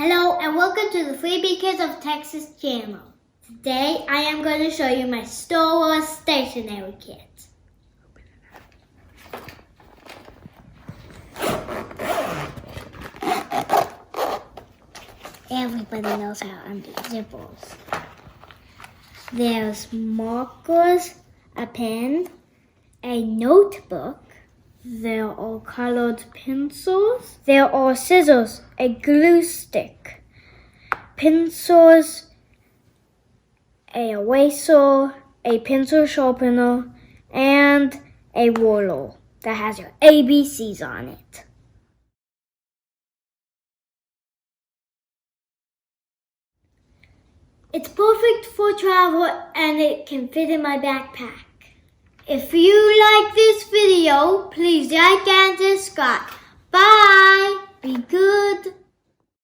Hello and welcome to the Freebie Kids of Texas channel. Today I am going to show you my Star Wars stationery kit. Everybody knows how undo zippers. There's markers, a pen, a notebook. There are colored pencils. There are scissors, a glue stick, pencils, a eraser, a pencil sharpener, and a ruler that has your ABCs on it. It's perfect for travel and it can fit in my backpack. If you like this video, please like and subscribe. Bye! Be good!